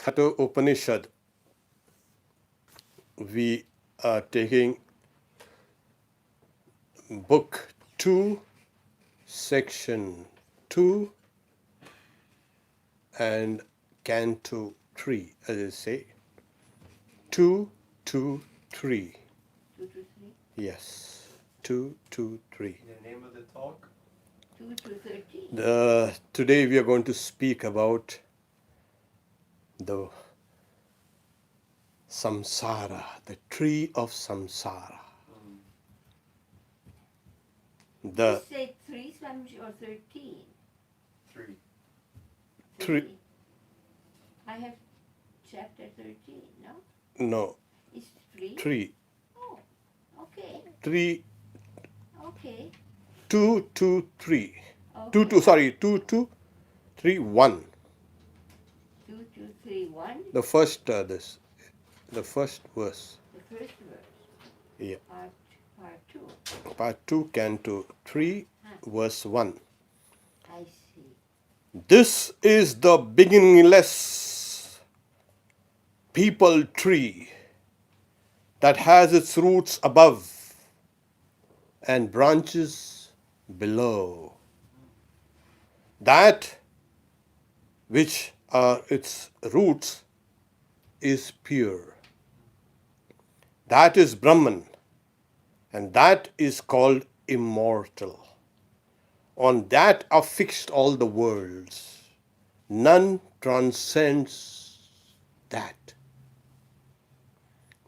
Katha Upanishad, we are taking book 2, section 2 and canto 3, as I say. 2, 2, 3. 2 to 3? Yes, 2, 2, 3. The name of the talk? 2 to 13. Today we are going to speak about the Samsara, the tree of Samsara. You say 3, Swamiji, or 13? 3. 3. I have chapter 13, no? No, It's 3? 3. Oh, okay. 3, Okay. 2, 2, 3. Okay. 2, 2, sorry, 2, 2, 3, 1. 2 to 3, 1? The first verse. The first verse. Yeah. Part 2. Part 2, canto 3, verse 1. I see. This is the beginningless people tree that has its roots above and branches below. That which are its roots is pure. That is Brahman, and that is called immortal. On that are fixed all the worlds. None transcends that.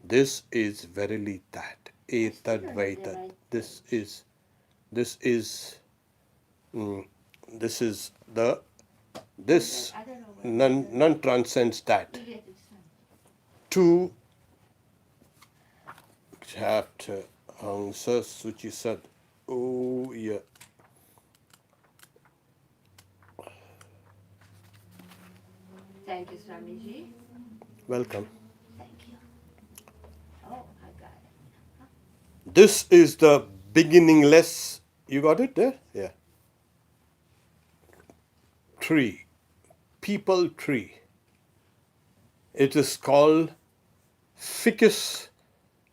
This is verily that. Etadvaitat. This is this none transcends that. 2 chapter Angsa Suchi Sad. Oh yeah. Thank you, Swamiji. Welcome. Thank you. Oh, I got it. This is the beginningless. You got it there? Yeah. Tree. People tree. It is called Ficus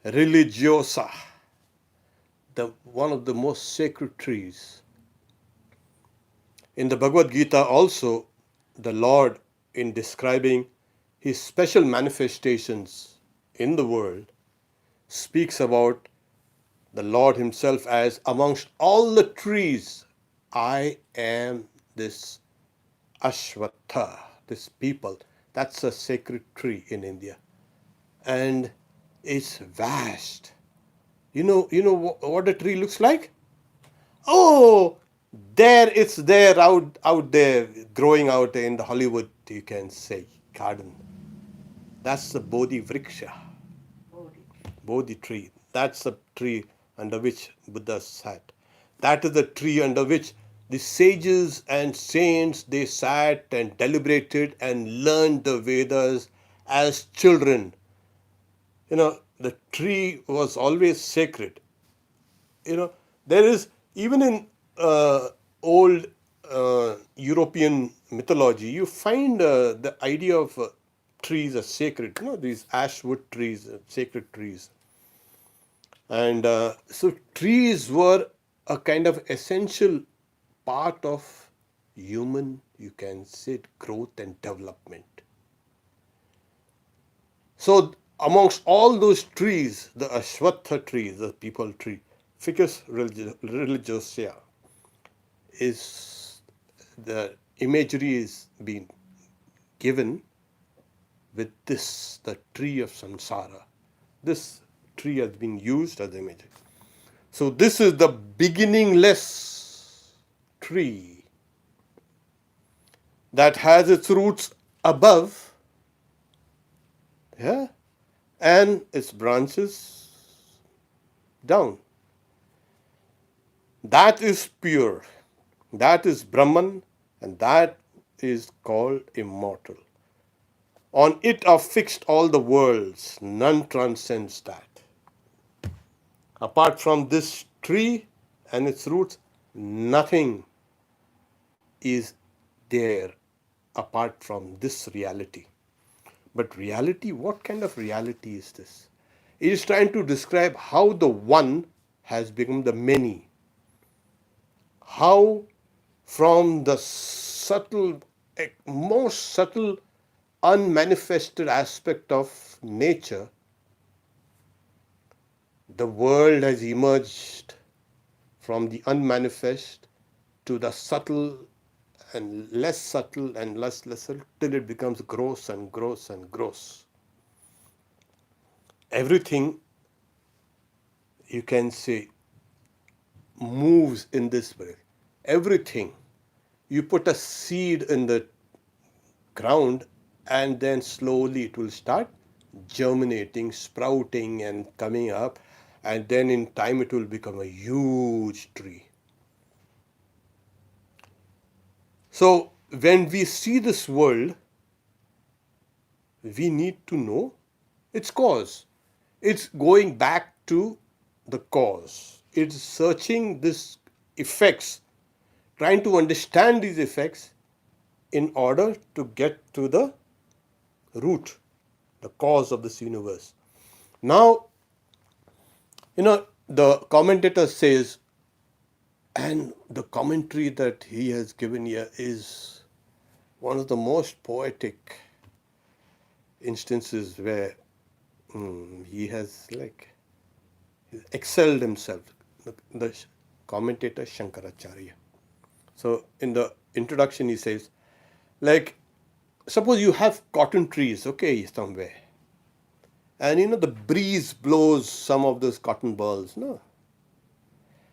religiosa, one of the most sacred trees. In the Bhagavad Gita also, the Lord, in describing his special manifestations in the world, speaks about the Lord himself as, amongst all the trees, I am this Ashwatha, this people. That's a sacred tree in India. And it's vast. You know what a tree looks like? Oh, it's there out there, growing out in the Hollywood, you can say, garden. That's the Bodhi Vriksha, Bodhi tree. That's the tree under which Buddha sat. That is the tree under which the sages and saints, they sat and deliberated and learned the Vedas as children. The tree was always sacred. There is, even in old European mythology, you find the idea of trees as sacred. These ashwood trees, sacred trees. And so trees were a kind of essential part of human, you can say, growth and development. So amongst all those trees, the Ashwatha tree, the people tree, Ficus religiosa, is the imagery is being given with this, the tree of samsara. This tree has been used as imagery. So this is the beginningless tree that has its roots above, yeah, and its branches down. That is pure. That is Brahman, and that is called immortal. On it are fixed all the worlds. None transcends that. Apart from this tree and its roots, nothing is there apart from this reality. But reality, what kind of reality is this? It is trying to describe how the one has become the many. How from the subtle, most subtle, unmanifested aspect of nature, the world has emerged from the unmanifest to the subtle and less subtle and less subtle till it becomes gross and gross and gross. Everything, you can say, moves in this way. Everything. You put a seed in the ground and then slowly it will start germinating, sprouting and coming up, and then in time it will become a huge tree. So when we see this world, we need to know its cause. It's going back to the cause. It's searching these effects, trying to understand these effects in order to get to the root, the cause of this universe. Now, the commentator says, and the commentary that he has given here is one of the most poetic instances where he has excelled himself. The commentator Shankaracharya. So in the introduction he says, suppose you have cotton trees, okay, somewhere, and the breeze blows some of those cotton balls, no,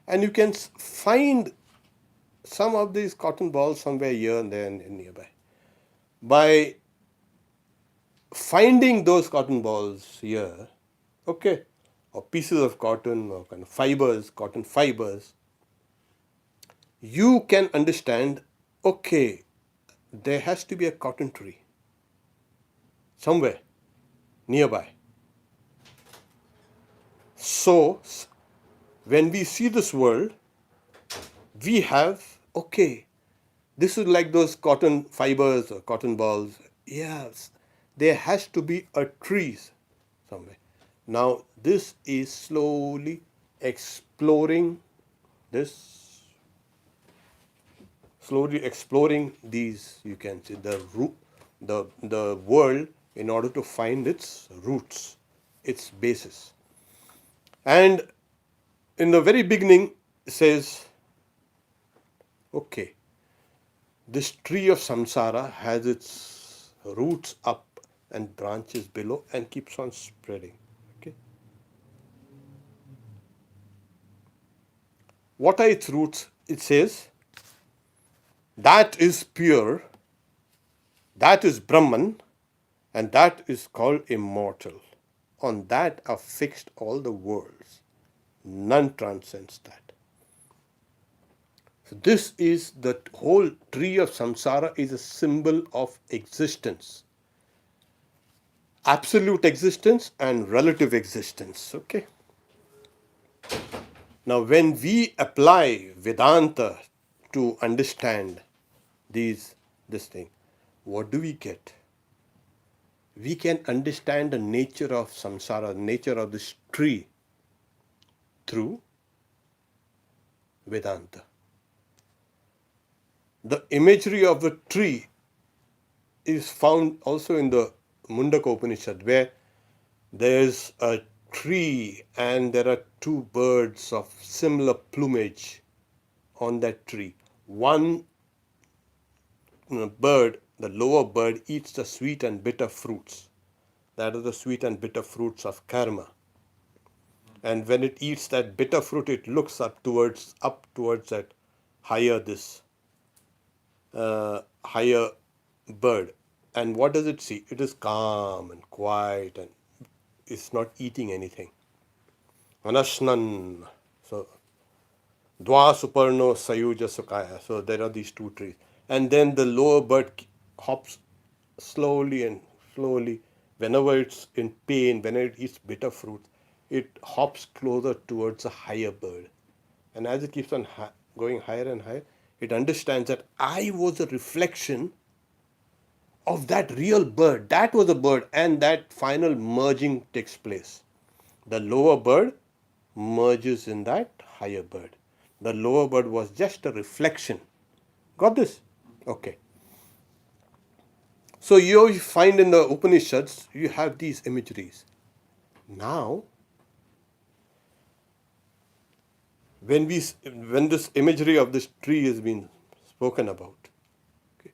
and you can find some of these cotton balls somewhere here and there and nearby. By finding those cotton balls here, okay, or pieces of cotton or kind of fibers, cotton fibers, you can understand, okay, there has to be a cotton tree somewhere nearby. So, when we see this world, we have, okay, this is like those cotton fibers or cotton balls. Yes, there has to be a tree somewhere. Now, this is slowly exploring this, these, you can say, the world in order to find its roots, its basis. And in the very beginning, it says, okay, this tree of samsara has its roots up and branches below and keeps on spreading. Okay. What are its roots? It says, that is pure, that is Brahman, and that is called immortal. On that are fixed all the worlds. None transcends that. So this is the whole tree of samsara is a symbol of existence. Absolute existence and relative existence. Okay. Now when we apply Vedanta to understand this thing, what do we get? We can understand the nature of samsara, the nature of this tree through Vedanta. The imagery of the tree is found also in the Mundaka Upanishad, where there is a tree and there are two birds of similar plumage on that tree. One bird, the lower bird, eats the sweet and bitter fruits. That is the sweet and bitter fruits of karma. And when it eats that bitter fruit, it looks up towards that higher higher bird. And what does it see? It is calm and quiet and it's not eating anything. Anashnan. So, Dwa Suparno Sayuja Sukaya. So there are these two trees. And then the lower bird hops slowly and slowly. Whenever it's in pain, whenever it eats bitter fruit, it hops closer towards a higher bird. And as it keeps on going higher and higher, it understands that I was a reflection of that real bird. That was a bird, and that final merging takes place. The lower bird merges in that higher bird. The lower bird was just a reflection. Got this? Okay. So you find in the Upanishads, you have these imageries. Now, when this imagery of this tree is being spoken about, okay,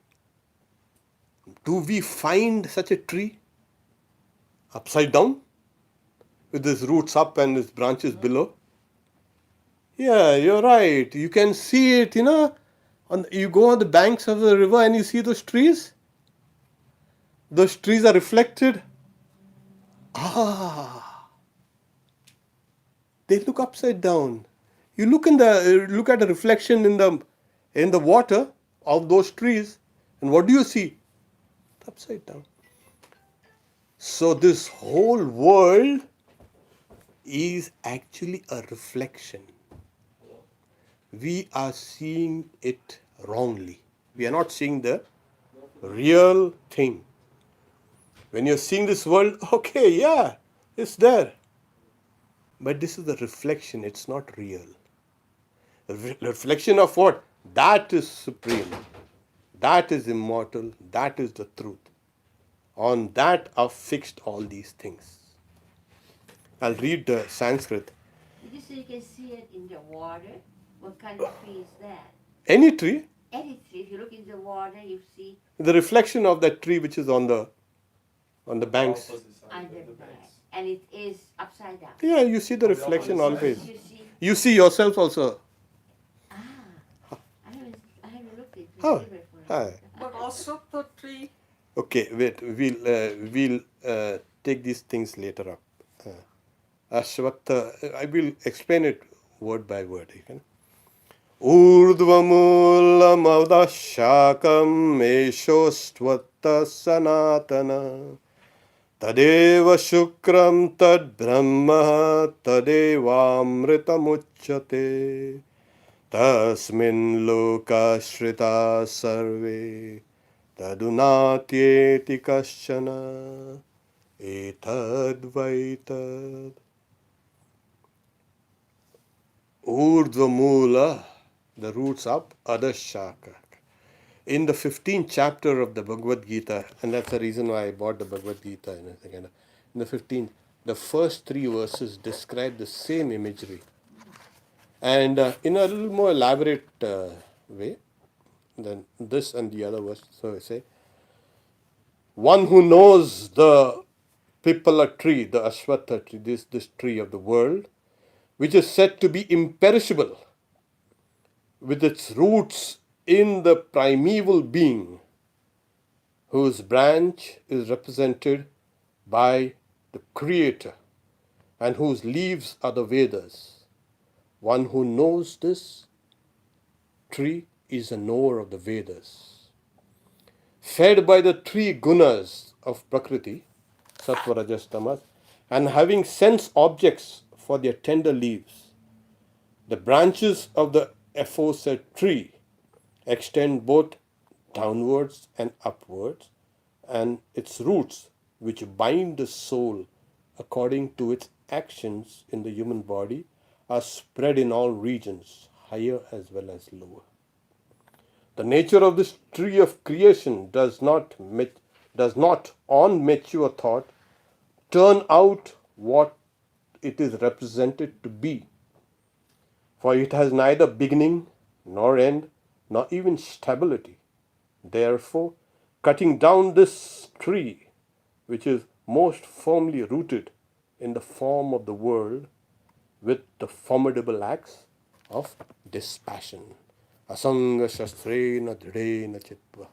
do we find such a tree upside down with its roots up and its branches below? Yeah, you're right. You can see it, you go on the banks of the river and you see those trees. Those trees are reflected. They look upside down. You look at the reflection in the water of those trees, and what do you see? Upside down. So this whole world is actually a reflection. We are seeing it wrongly. We are not seeing the real thing. When you're seeing this world, okay, yeah, it's there. But this is a reflection, it's not real. Reflection of what? That is supreme. That is immortal. That is the truth. On that are fixed all these things. I'll read the Sanskrit. Because you can see it in the water. What kind of tree is that? Any tree, Any tree. If you look in the water, you see the reflection of that tree which is on the banks. Opposite side on of the the back. banks. And it is upside down. Yeah, you see the On the reflection opposite always. side. You see, You see yourself also. I haven't looked into Oh, it before. hi. But also the tree. Okay, wait. We'll take these things later up. Ashwatha. I will explain it word by word. Urdhvamulamavdashakam eshostvatta sanatana tadeva shukram tad brahma tadevamritamuchyate tasmin lokashrita sarve tadunatyeti kaschana etadvaitad. Urdhvamula, the roots up, adashaka. In the 15th chapter of the Bhagavad Gita, and that's the reason why I bought the Bhagavad Gita. In the 15th, the first 3 verses describe the same imagery. And in a little more elaborate way than this and the other verse. So I say, one who knows the Pipala tree, the Ashwatha tree, this tree of the world, which is said to be imperishable, with its roots in the primeval being, whose branch is represented by the Creator, and whose leaves are the Vedas. One who knows this tree is a knower of the Vedas. Fed by the 3 gunas of Prakriti, Sattva, Rajas, Tamas, and having sense objects for their tender leaves, the branches of the aforesaid tree extend both downwards and upwards, and its roots, which bind the soul according to its actions in the human body, are spread in all regions, higher as well as lower. The nature of this tree of creation does not, on mature thought, turn out what it is represented to be. For it has neither beginning nor end, nor even stability. Therefore, cutting down this tree, which is most firmly rooted in the form of the world, with the formidable axe of dispassion. Asanga shastrena dridena chitva.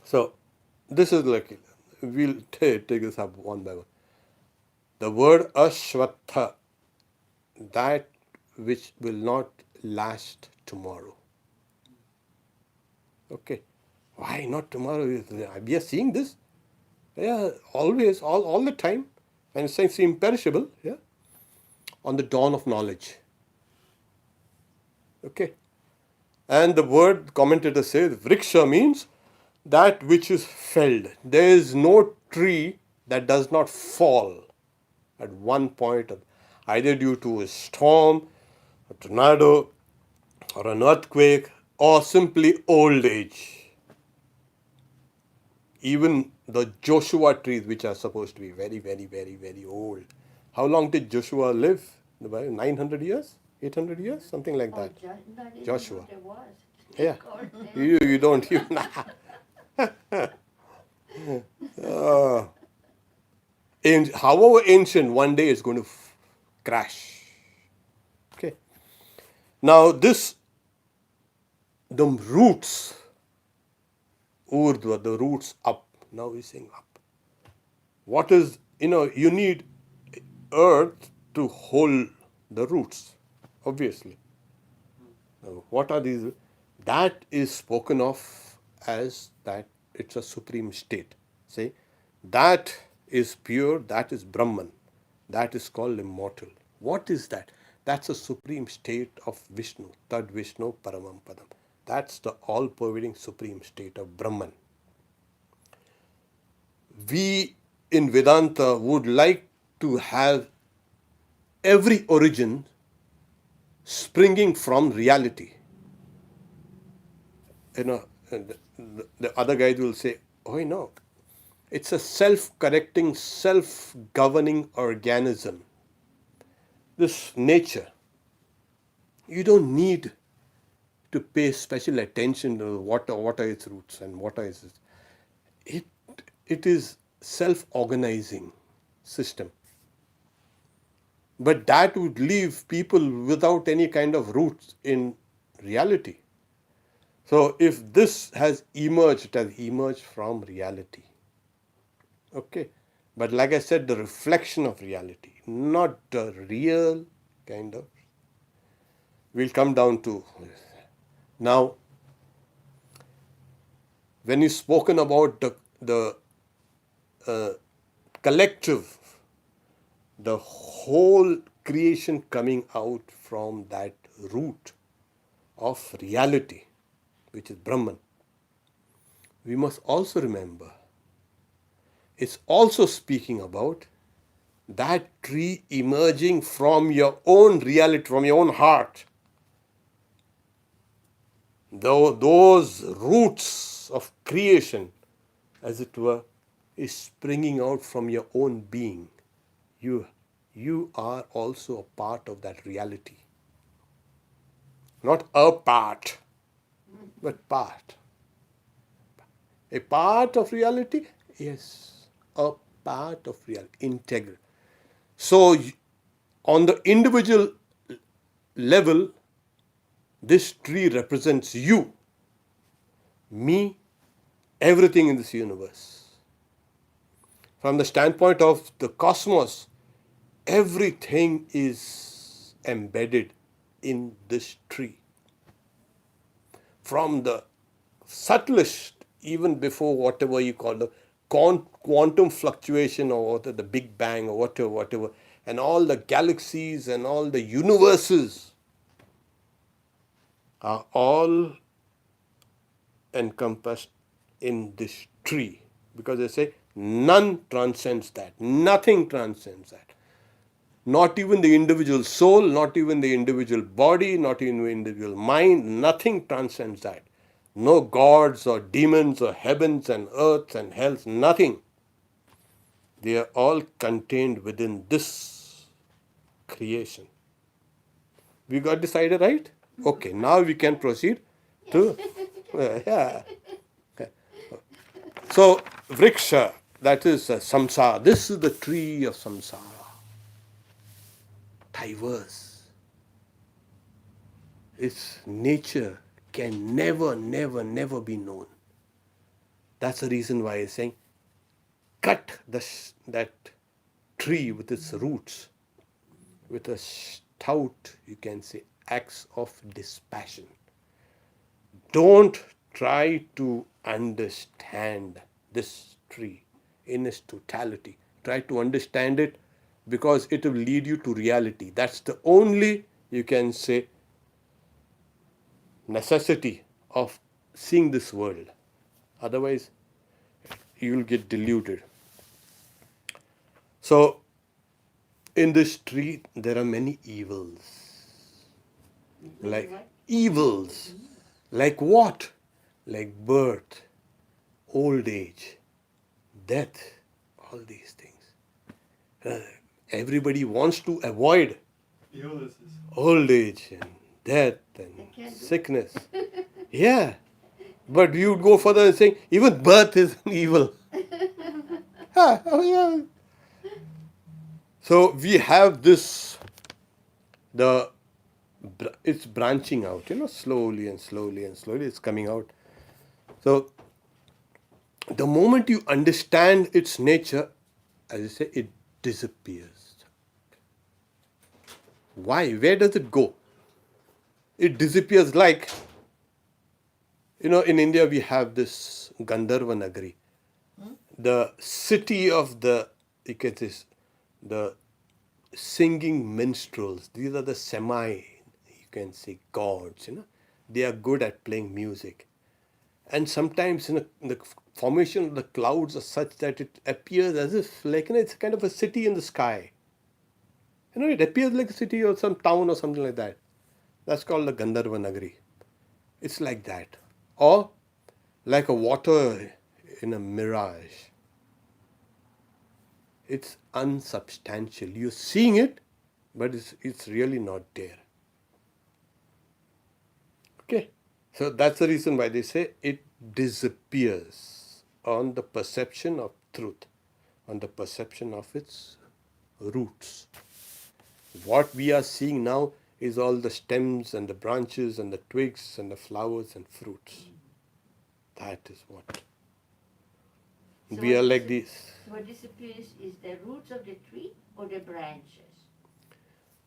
So, this is like, we'll take this up one by one. The word ashwatha, that which will not last tomorrow. Okay. Why not tomorrow? We are seeing this. Yeah, always, all the time. And it's saying it's imperishable. Yeah. On the dawn of knowledge. Okay. And the word commentator says, vriksha means that which is felled. There is no tree that does not fall at one point, either due to a storm, a tornado, or an earthquake, or simply old age. Even the Joshua trees, which are supposed to be very, very, very, very old. How long did Joshua live? 900 years? 800 years? Something like that. Not even Joshua. what there was. Yeah. God damn. You don't even. However ancient, one day it's going to crash. Okay. Now, the roots, urdhva, the roots up. Now we're saying up. What is, you need earth to hold the roots, obviously. Now, what are these? That is spoken of as that it's a supreme state. See, that is pure, that is Brahman. That is called immortal. What is that? That's a supreme state of Vishnu, Tad Vishnu Paramam Padam. That's the all-pervading supreme state of Brahman. We in Vedanta would like to have every origin springing from reality. And the other guys will say, oh no, it's a self-correcting, self-governing organism. This nature, you don't need to pay special attention to what are its roots and what are its. It is self-organizing system. But that would leave people without any kind of roots in reality. So if this has emerged, it has emerged from reality. Okay. But like I said, the reflection of reality, not the real kind of. We'll come down to. Now, when you've spoken about the collective, the whole creation coming out from that root of reality, which is Brahman, we must also remember it's also speaking about that tree emerging from your own reality, from your own heart. Those roots of creation, as it were, is springing out from your own being. You are also a part of that reality. Not a part, but part. A part of reality? Yes, a part of reality, integral. So, on the individual level, this tree represents you, me, everything in this universe. From the standpoint of the cosmos, everything is embedded in this tree. From the subtlest, even before whatever you call the quantum fluctuation or the Big Bang or whatever, and all the galaxies and all the universes are all encompassed in this tree. Because they say none transcends that. Nothing transcends that. Not even the individual soul, not even the individual body, not even the individual mind, nothing transcends that. No gods or demons or heavens and earths and hells, nothing. They are all contained within this creation. We got this idea right? Okay, now we can proceed to. Yeah. Okay. So, Vriksha, that is Samsara. This is the tree of Samsara. Diverse. Its nature can never, never, never be known. That's the reason why he's saying, cut that tree with its roots with a stout, you can say, axe of dispassion. Don't try to understand this tree in its totality. Try to understand it because it will lead you to reality. That's the only, you can say, necessity of seeing this world. Otherwise, you will get deluded. So, in this tree, there are many evils. Like What? evils. Like what? Like birth, old age, death, all these things. Everybody wants to avoid Ulysses. old age and death They and can't do sickness. Yeah. But you would go further and say, even birth is an evil. Oh, yeah. So we have this, it's branching out, slowly and slowly and slowly it's coming out. So the moment you understand its nature, as I say, it disappears. Why? Where does it go? It disappears like, in India we have this Gandharva Nagari, the city of you can say, the singing minstrels. These are the you can say, gods, They are good at playing music. And sometimes, the formation of the clouds are such that it appears as if, like, it's kind of a city in the sky. It appears like a city or some town or something like that. That's called the Gandharva Nagari. It's like that. Or like a water in a mirage. It's unsubstantial. You're seeing it, but it's really not there. Okay? So that's the reason why they say it disappears on the perception of truth, on the perception of its roots. What we are seeing now is all the stems and the branches and the twigs and the flowers and fruits. That is what. So We are what like dis- this. What disappears is the roots of the tree or the branches?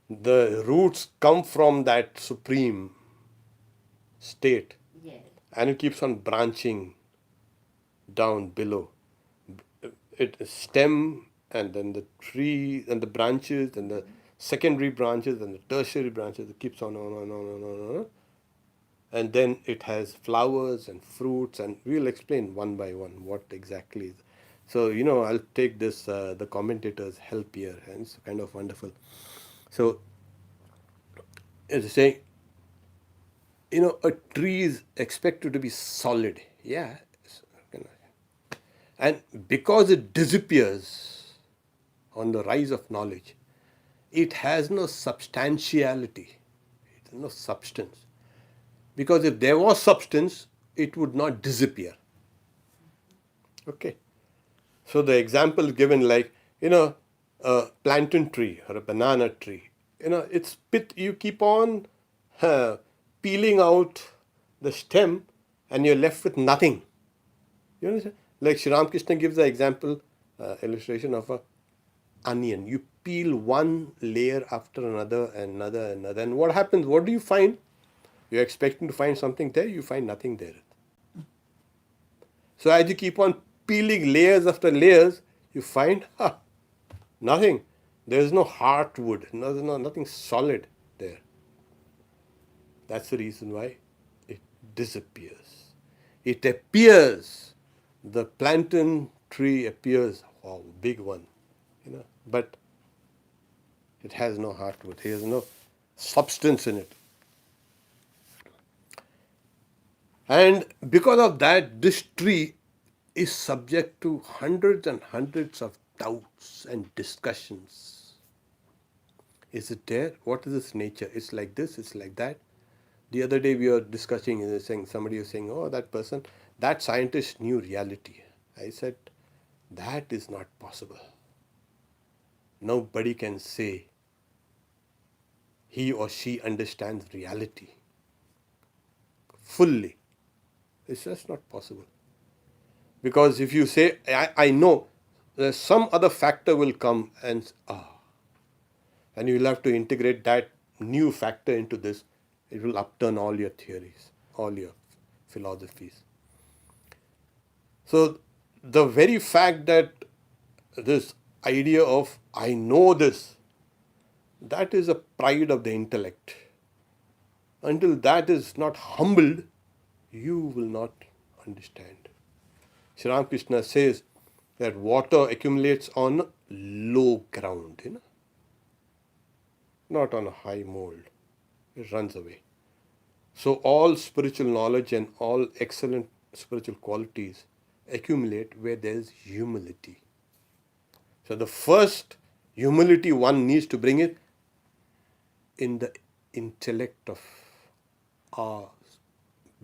The roots come from that supreme state, Yes. and it keeps on branching down below. It stem, and then the tree and the branches and the secondary branches and the tertiary branches. It keeps on. And then it has flowers and fruits, and we'll explain one by one what exactly is. So, I'll take this, the commentator's help here, and it's kind of wonderful. So, as I say, a tree is expected to be solid. Yeah. And because it disappears on the rise of knowledge, it has no substantiality, it has no substance. Because if there was substance, it would not disappear. Okay. So the example given, like, a plantain tree or a banana tree, it's you keep on peeling out the stem and you're left with nothing. You understand? Like Sri Ramakrishna gives the example, illustration of a onion. You peel one layer after another and another and another. And what happens? What do you find? You're expecting to find something there, you find nothing there. So as you keep on peeling layers after layers, you find nothing. There is no heartwood, nothing solid there. That's the reason why it disappears. It appears, the plantain tree appears, wow, big one, but it has no heartwood. There is no substance in it. And because of that, this tree is subject to hundreds and hundreds of doubts and discussions. Is it there? What is its nature? It's like this, it's like that. The other day we were discussing, somebody was saying, oh, that person, that scientist knew reality. I said, that is not possible. Nobody can say he or she understands reality fully. It's just not possible. Because if you say, I know, some other factor will come and you will have to integrate that new factor into this. It will upturn all your theories, all your philosophies. So the very fact that this idea of I know this, that is a pride of the intellect. Until that is not humbled, you will not understand. Sri Ramakrishna says that water accumulates on low ground, not on a high mold. It runs away. So all spiritual knowledge and all excellent spiritual qualities accumulate where there is humility. So the first humility one needs to bring it in the intellect of our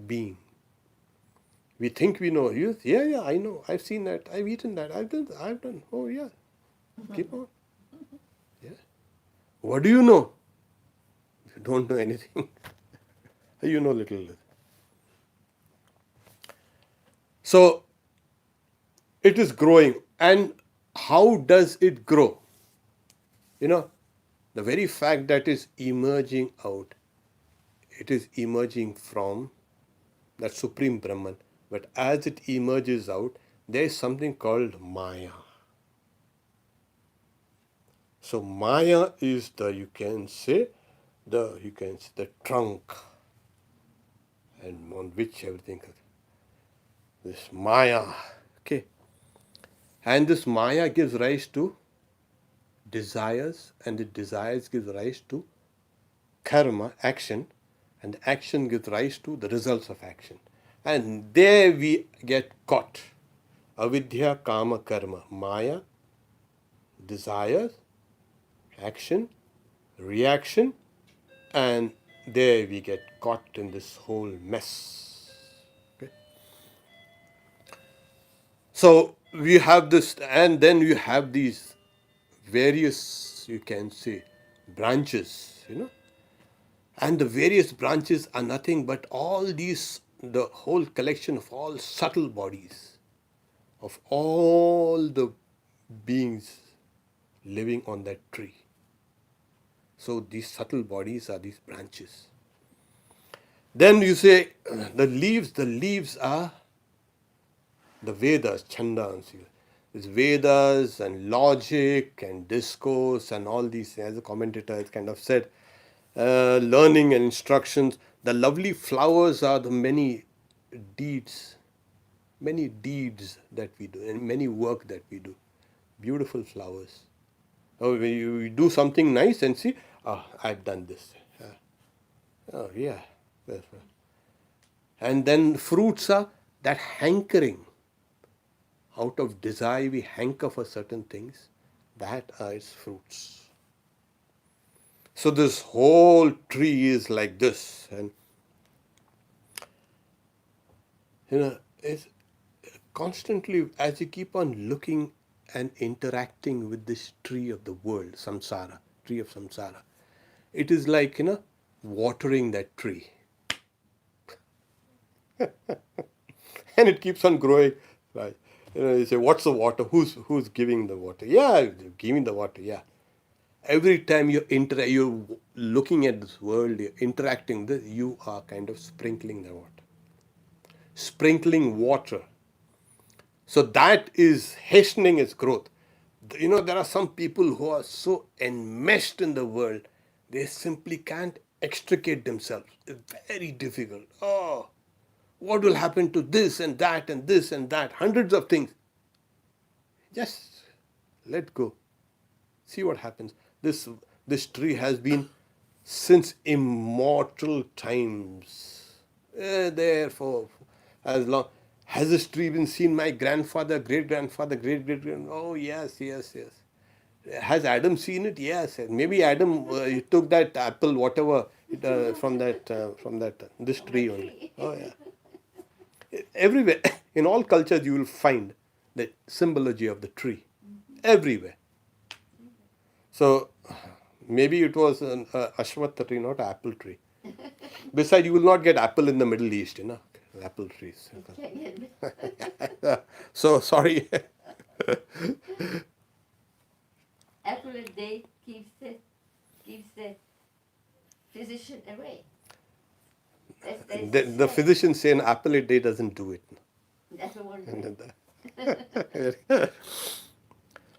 being. We think we know. Yeah, I know. I've seen that. I've eaten that. I've done. Oh yeah. Keep on. Yeah. What do you know? You don't know anything. You know little. So it is growing. And how does it grow? The very fact that is emerging out, it is emerging from that Supreme Brahman. But as it emerges out, there is something called Maya. So Maya is the trunk, and on which everything, this Maya, okay. And this Maya gives rise to desires, and the desires gives rise to karma, action, and action gives rise to the results of action. And there we get caught. Avidya, kama, karma, Maya, desires, action, reaction, and there we get caught in this whole mess. Okay? So we have this, and then you have these various, you can say, branches, and the various branches are nothing but all these, the whole collection of all subtle bodies, of all the beings living on that tree. So these subtle bodies are these branches. Then you say the leaves are the Vedas, Chandas. It's Vedas and logic and discourse and all these, as a commentator has kind of said, learning and instructions. The lovely flowers are the many deeds that we do and many work that we do. Beautiful flowers. Oh, you do something nice and see, I've done this. Oh, yeah. And then fruits are that hankering. Out of desire, we hanker for certain things. That are its fruits. So this whole tree is like this. And, it's constantly, as you keep on looking and interacting with this tree of the world, samsara, tree of samsara, it is like, watering that tree. And it keeps on growing. Right? You say, what's the water? Who's giving the water? Yeah, giving the water, yeah. Every time you're looking at this world, you're interacting with it, you are kind of sprinkling the water. Sprinkling water. So that is hastening its growth. There are some people who are so enmeshed in the world, they simply can't extricate themselves. It's very difficult. Oh, what will happen to this and that and this and that? Hundreds of things. Just let go. See what happens. This tree has been since immortal times. There for as long. Has this tree been seen? My grandfather, great-grandfather, great-great-grand. Oh, yes. Has Adam seen it? Yes. Maybe Adam he took that apple, whatever, from this tree only. Oh, yeah. Everywhere, in all cultures, you will find the symbology of the tree. Everywhere. So, maybe it was an ashwatha tree, not an apple tree. Besides, you will not get apple in the Middle East, apple trees. So, sorry. Apple a day keeps the physician away. The physicians say an apple a day doesn't do it. That's a wonder.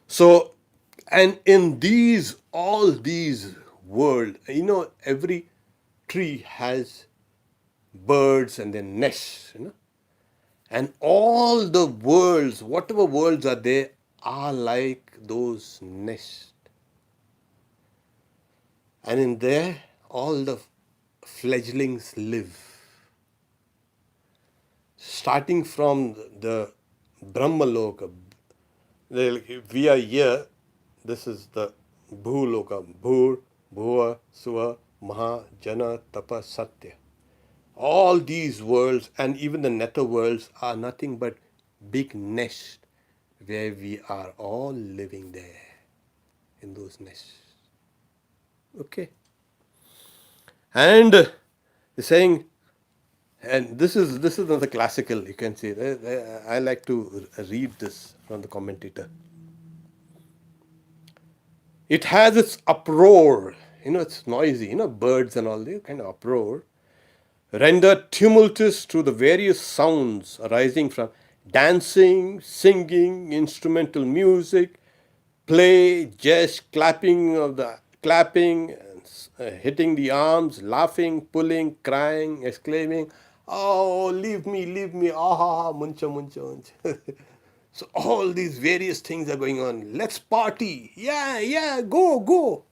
So, and in all these world, every tree has birds and then nests, And all the worlds, whatever worlds are there, are like those nests. And in there, all the fledglings live. Starting from the Brahmaloka, we are here, this is the Bhuloka, Bhur, Bhuva, Suva, Maha, Jana, Tapa, Satya. All these worlds and even the nether worlds are nothing but big nests where we are all living there in those nests. Okay. And saying, and this is another classical, you can see. I like to read this from the commentator. It has its uproar, it's noisy, birds and all, they kind of uproar, rendered tumultuous through the various sounds arising from dancing, singing, instrumental music, play, jest, clapping, hitting the arms, laughing, pulling, crying, exclaiming, "Oh, leave me, ah ha ha, muncha, muncha, muncha." So all these various things are going on. Let's party. Yeah, go.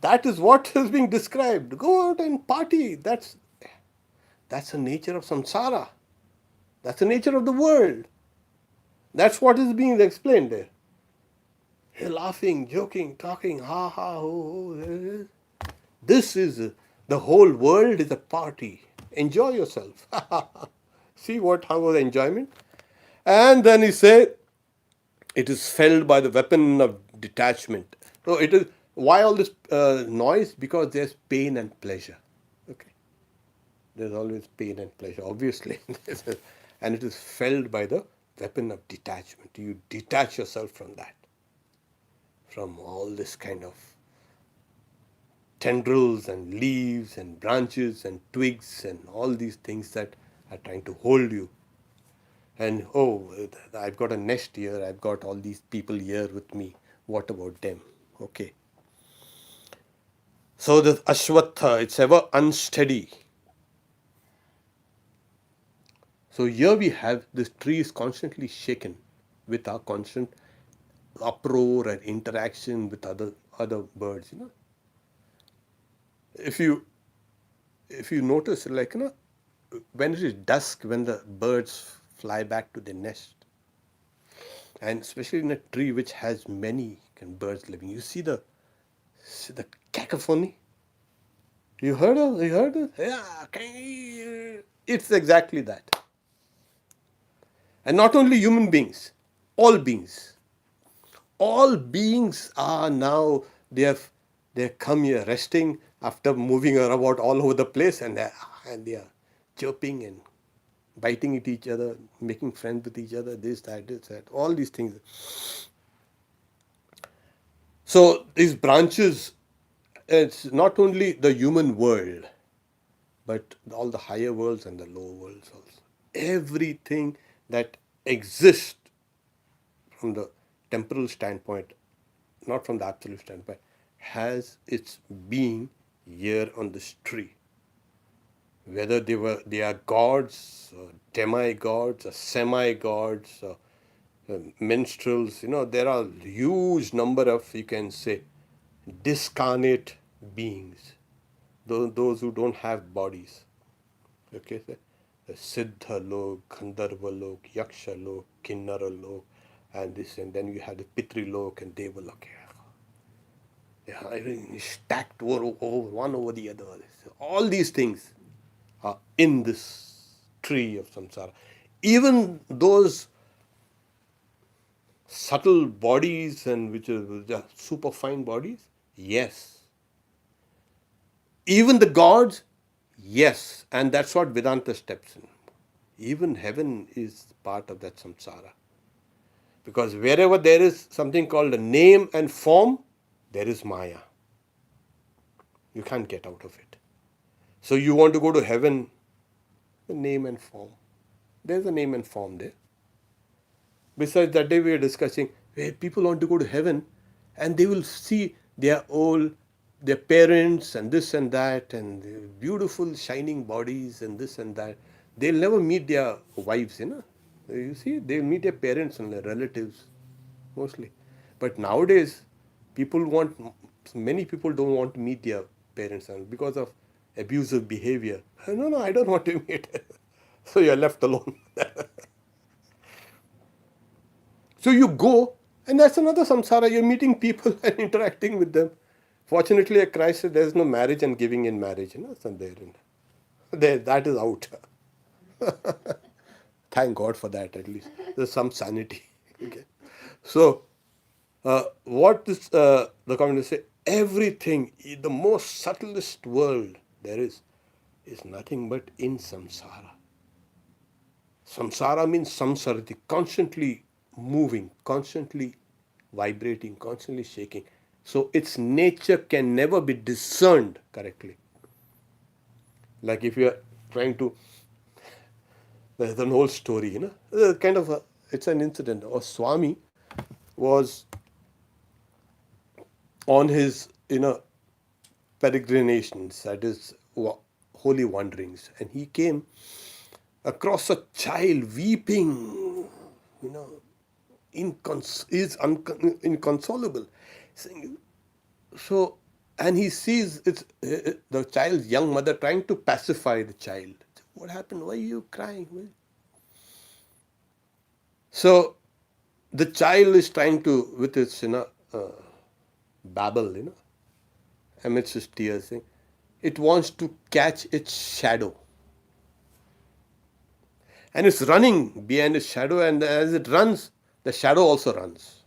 That is what is being described. Go out and party. That's the nature of samsara. That's the nature of the world. That's what is being explained there. You're laughing, joking, talking, ha ha, ho, ho. This is the whole world is a party. Enjoy yourself. See how was the enjoyment? And then he said, it is felled by the weapon of detachment. So it is, why all this noise? Because there's pain and pleasure. Okay. There's always pain and pleasure, obviously. And it is felled by the weapon of detachment. You detach yourself from that, from all this kind of tendrils and leaves and branches and twigs and all these things that are trying to hold you. And I've got a nest here, I've got all these people here with me. What about them? Okay. So the Ashwatha, it's ever unsteady. So here we have this tree is constantly shaken with our constant uproar and interaction with other birds. If you notice, like when it is dusk, when the birds fly back to their nest, and especially in a tree which has many birds living, you see the cacophony. You heard it? Yeah, it's exactly that. And not only human beings, all beings. All beings are now, they come here resting after moving about all over the place, and they are chirping and biting at each other, making friends with each other, this, that, all these things. So these branches, it's not only the human world, but all the higher worlds and the lower worlds also. Everything that exists from the temporal standpoint, not from the absolute standpoint, has its being here on this tree. Whether they are gods, or demigods, or semi-gods, or minstrels, there are huge number of, you can say, discarnate beings, those who don't have bodies. Okay, the Siddha Lok, Gandharva Lok, Yaksha Lok, Kinnara Lok, and this, and then you have the Pitri Lok and Deva Lok. They are stacked over one over the other. All these things are in this tree of samsara. Even those subtle bodies and which are just super fine bodies, yes. Even the gods, yes. And that's what Vedanta steps in. Even heaven is part of that samsara. Because wherever there is something called a name and form, there is Maya. You can't get out of it. So you want to go to heaven, the name and form. There's a name and form there. Besides, that day we were discussing where people want to go to heaven and they will see their parents and this and that and their beautiful shining bodies and this and that. They'll never meet their wives, You see, they meet their parents and their relatives mostly. But nowadays, many people don't want to meet their parents and because of abusive behavior. No, no, I don't want to meet. So you're left alone. So you go, and that's another samsara. You're meeting people and interacting with them. Fortunately, at Christ, there's no marriage and giving in marriage. It's not there. That is out. Thank God for that, at least. There's some sanity. Okay. So, what this, the communists say, everything, the most subtlest world there is nothing but in samsara. Samsara means samsarati, constantly moving, constantly vibrating, constantly shaking. So its nature can never be discerned correctly. Like if you are trying to, there's an old story, it's an incident. A Swami was on his, peregrinations, that is, holy wanderings, and he came across a child weeping, inconsolable. So, and he sees the child's young mother trying to pacify the child. What happened? Why are you crying? So, the child is trying to, with its, babble, amidst its tears, it wants to catch its shadow. And it's running behind its shadow, and as it runs, the shadow also runs.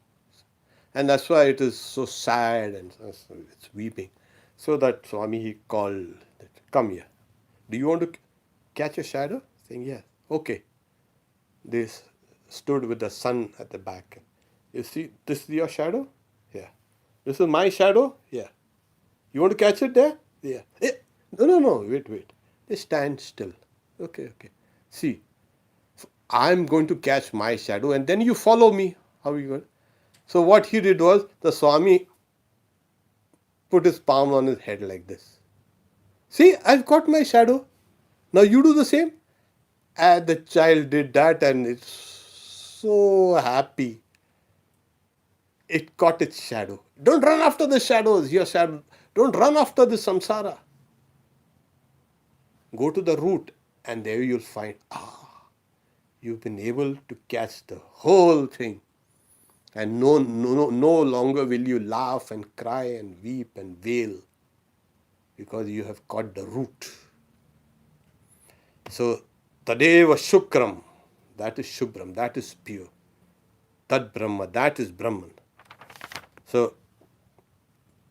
And that's why it is so sad and it's weeping. So that Swami, he called, come here. Do you want to catch a shadow? Saying, yes. Okay. They stood with the sun at the back. You see, this is your shadow? Yeah. This is my shadow? Yeah. You want to catch it there? Yeah. No. Wait. Just stand still. Okay. See, I'm going to catch my shadow and then you follow me. How are you going? So what he did was, the Swami put his palm on his head like this. See, I've got my shadow. Now you do the same. And the child did that and it's so happy. It caught its shadow. Don't run after the shadows, your shadow. Don't run after the samsara. Go to the root and there you'll find, you've been able to catch the whole thing. And no longer will you laugh and cry and weep and wail because you have caught the root. So, Tadeva Shukram, that is Shubram, that is pure. Tad Brahma, that is Brahman. So,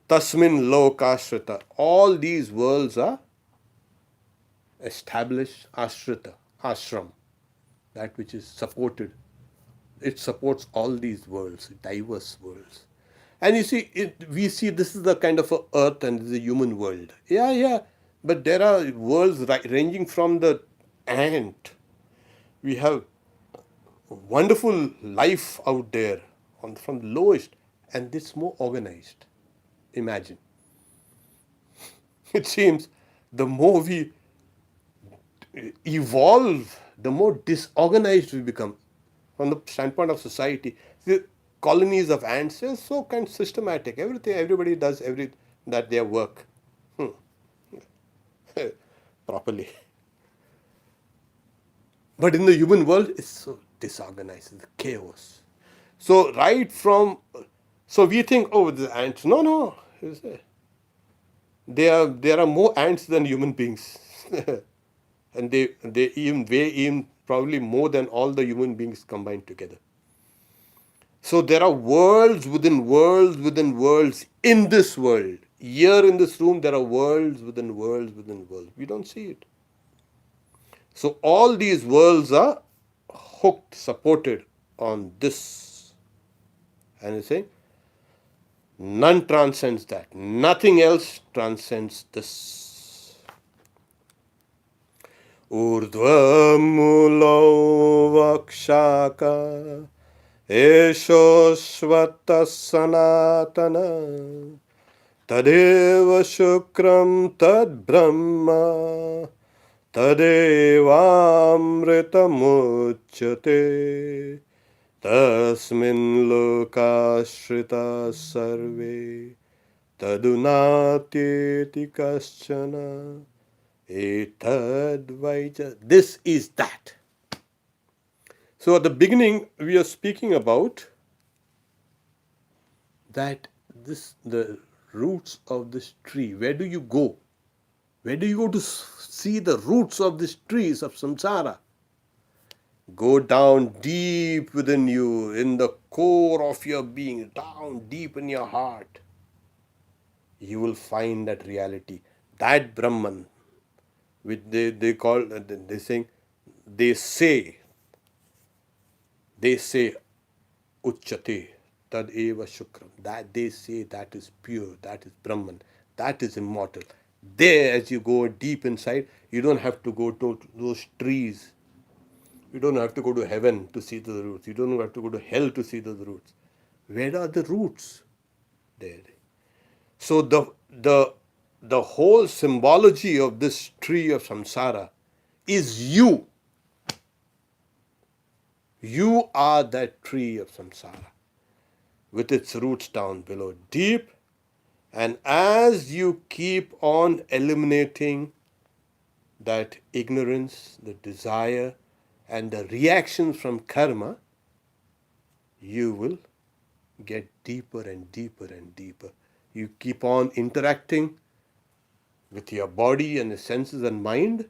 Tasmin Lokashrita, all these worlds are established, Ashrita, Ashram, that which is supported. It supports all these worlds, diverse worlds. And you see, we see this is the kind of a earth and this is a human world. Yeah. But there are worlds ranging from the ant. We have wonderful life out there from the lowest, and it's more organized. Imagine. It seems the more we evolve, the more disorganized we become. From the standpoint of society, the colonies of ants are so kind of systematic. Everybody does their work properly. But in the human world, it's so disorganized, it's chaos. So we think, the ants. No. There are more ants than human beings, and they weigh probably more than all the human beings combined together. So there are worlds within worlds within worlds in this world. Here in this room, there are worlds within worlds within worlds. We don't see it. So all these worlds are hooked, supported on this. And it's saying, none transcends that. Nothing else transcends this. Urdhva mulo vakshaka esho svata sanatana tadeva shukram tad brahma tadevamritamuchyate tasmin lokashrita sarve tadunatyeti kaschana etadvaija. This is that. So at the beginning we are speaking about that the roots of this tree. Where do you go? Where do you go to see the roots of these trees of samsara? Go down deep within you, in the core of your being, down deep in your heart. You will find that reality, that Brahman, which they call, they say, Uchchate, Tad eva Shukram. That they say that is pure, that is Brahman, that is immortal. There, as you go deep inside, you don't have to go to those trees. You don't have to go to heaven to see the roots. You don't have to go to hell to see those roots. Where are the roots? There. So the whole symbology of this tree of samsara is you. You are that tree of samsara with its roots down below, deep. And as you keep on eliminating that ignorance, the desire, and the reactions from karma, you will get deeper and deeper and deeper. You keep on interacting with your body and the senses and mind.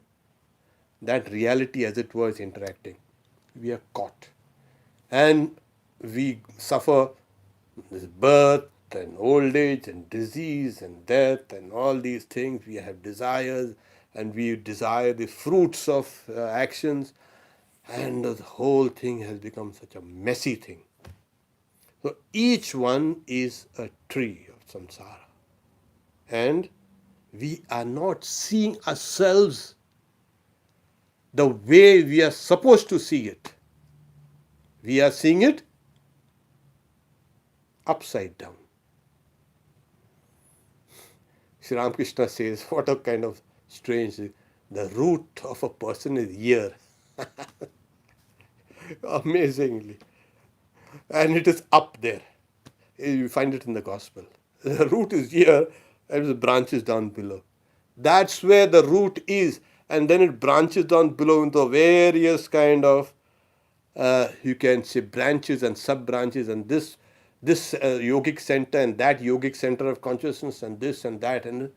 That reality, as it were, is interacting. We are caught. And we suffer this birth and old age and disease and death and all these things. We have desires and we desire the fruits of actions, and the whole thing has become such a messy thing. So each one is a tree of samsara. And we are not seeing ourselves the way we are supposed to see it. We are seeing it upside down. Sri Ramakrishna says, what a kind of strange, the root of a person is ear. Amazingly. And it is up there. You find it in the gospel. The root is here and the branches down below. That's where the root is. And then it branches down below into various kind of, you can say, branches and sub-branches, and this yogic center and that yogic center of consciousness and this and that. And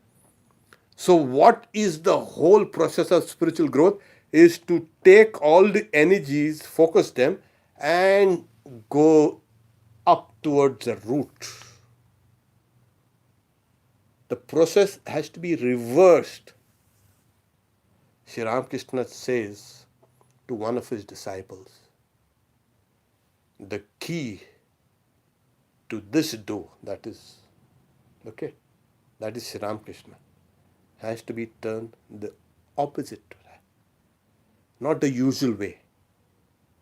so what is the whole process of spiritual growth is to take all the energies, focus them, and go up towards the root. The process has to be reversed. Sri Ramakrishna says to one of his disciples, the key to this door, that is Sri Ramakrishna, has to be turned the opposite to that. Not the usual way,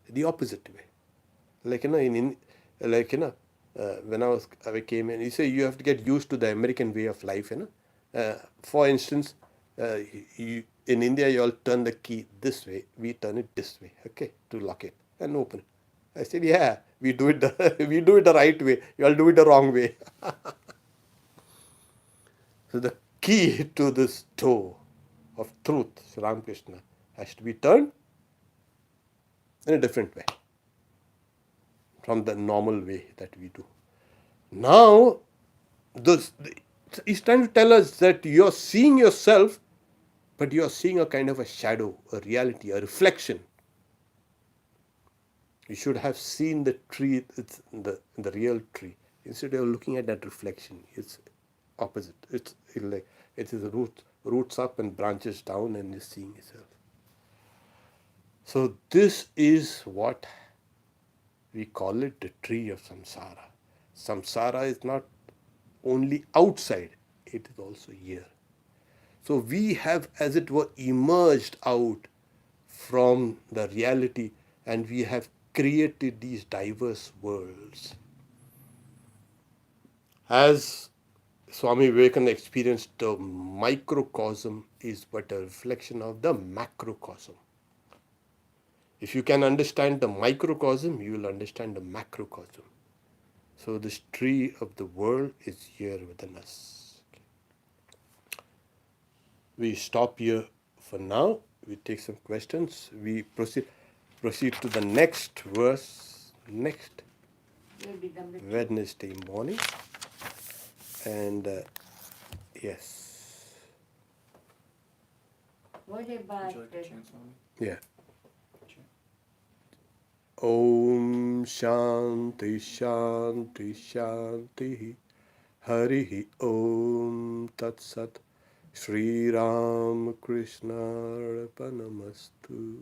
the opposite way. When I came in, he said you have to get used to the American way of life. For instance, in India you all turn the key this way, we turn it this way, to lock it and open it. I said, yeah, we do it the right way. You all do it the wrong way. So the key to this door of truth, Sri Ramakrishna, has to be turned in a different way from the normal way that we do. Now, he's trying to tell us that you're seeing yourself, but you're seeing a kind of a shadow, a reality, a reflection. You should have seen the tree, the real tree. Instead of looking at that reflection, it's opposite. It's like it is roots up and branches down, and you're seeing yourself. So this is what we call it, the tree of samsara. Samsara is not only outside, it is also here. So we have, as it were, emerged out from the reality, and we have created these diverse worlds. As Swami Vivekananda experienced the microcosm is but a reflection of the macrocosm. If you can understand the microcosm, you will understand the macrocosm. So this tree of the world is here within us. We stop here for now. We take some questions. We proceed to the next verse next Maybe number 2. Wednesday morning. And yes, What Would about you like to chant something? yeah. Chant. Om Shanti Shanti Shanti Hari Om Tat Sat Shri Ram Krishna Arpanamastu.